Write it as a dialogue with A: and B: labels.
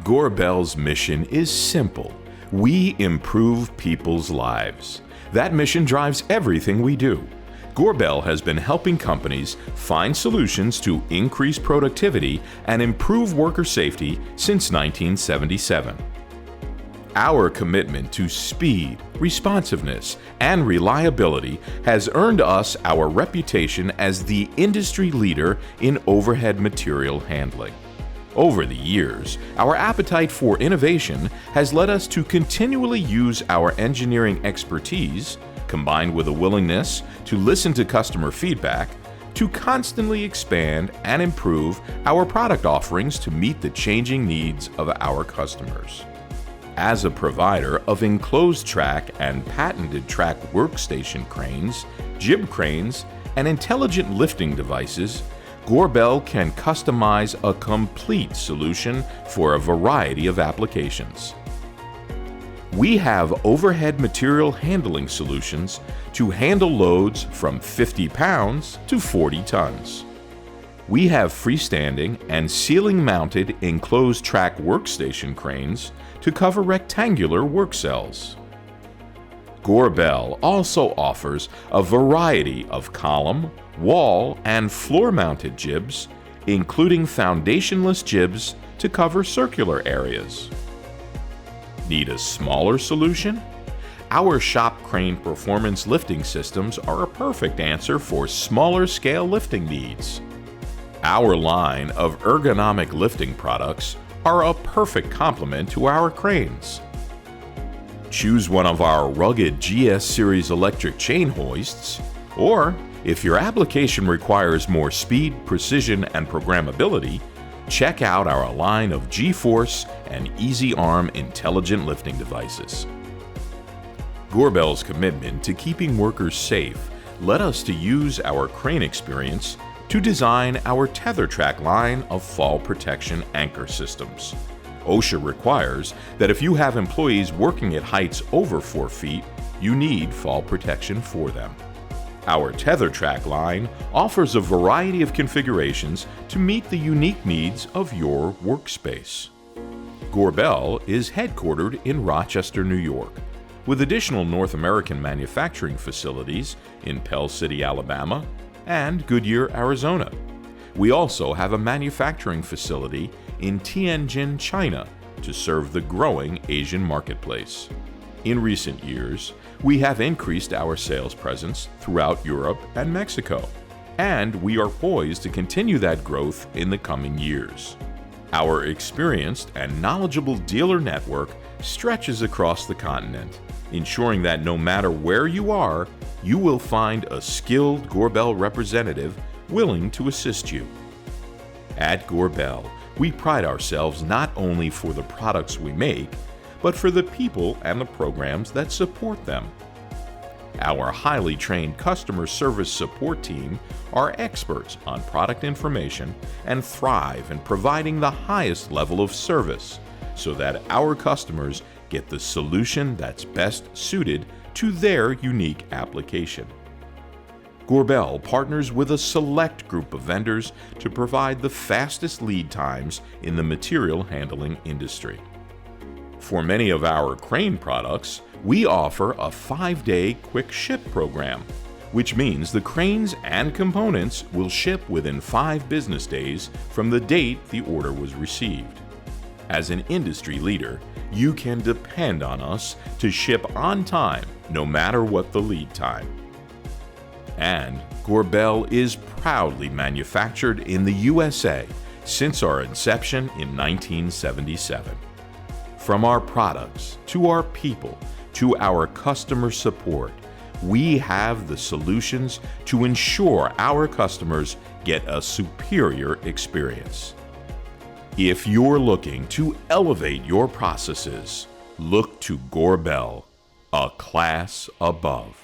A: Gorbel's mission is simple. We improve people's lives. That mission drives everything we do. Gorbel has been helping companies find solutions to increase productivity and improve worker safety since 1977. Our commitment to speed, responsiveness, and reliability has earned us our reputation as the industry leader in overhead material handling. Over the years, our appetite for innovation has led us to continually use our engineering expertise, combined with a willingness to listen to customer feedback, to constantly expand and improve our product offerings to meet the changing needs of our customers. As a provider of enclosed track and patented track workstation cranes, jib cranes, and intelligent lifting devices, Gorbel can customize a complete solution for a variety of applications. We have overhead material handling solutions to handle loads from 50 pounds to 40 tons. We have freestanding and ceiling-mounted enclosed track workstation cranes to cover rectangular work cells. Gorbel also offers a variety of column, wall, and floor-mounted jibs, including foundationless jibs to cover circular areas. Need a smaller solution? Our shop crane performance lifting systems are a perfect answer for smaller scale lifting needs. Our line of ergonomic lifting products are a perfect complement to our cranes. Choose one of our rugged GS Series electric chain hoists, or if your application requires more speed, precision, and programmability, check out our line of G-Force and Easy Arm intelligent lifting devices. Gorbel's commitment to keeping workers safe led us to use our crane experience to design our TetherTrack line of fall protection anchor systems. OSHA requires that if you have employees working at heights over 4 feet, you need fall protection for them. Our TetherTrack line offers a variety of configurations to meet the unique needs of your workspace. Gorbel is headquartered in Rochester, New York, with additional North American manufacturing facilities in Pell City, Alabama, and Goodyear, Arizona. We also have a manufacturing facility in Tianjin, China, to serve the growing Asian marketplace. In recent years, we have increased our sales presence throughout Europe and Mexico, and we are poised to continue that growth in the coming years. Our experienced and knowledgeable dealer network stretches across the continent, ensuring that no matter where you are, you will find a skilled Gorbel representative willing to assist you. At Gorbel, we pride ourselves not only for the products we make, but for the people and the programs that support them. Our highly trained customer service support team are experts on product information and thrive in providing the highest level of service so that our customers get the solution that's best suited to their unique application. Gorbel partners with a select group of vendors to provide the fastest lead times in the material handling industry. For many of our crane products, we offer a 5-day quick ship program, which means the cranes and components will ship within 5 business days from the date the order was received. As an industry leader, you can depend on us to ship on time, no matter what the lead time. And Gorbel is proudly manufactured in the USA since our inception in 1977. From our products, to our people, to our customer support, we have the solutions to ensure our customers get a superior experience. If you're looking to elevate your processes, look to Gorbel, a class above.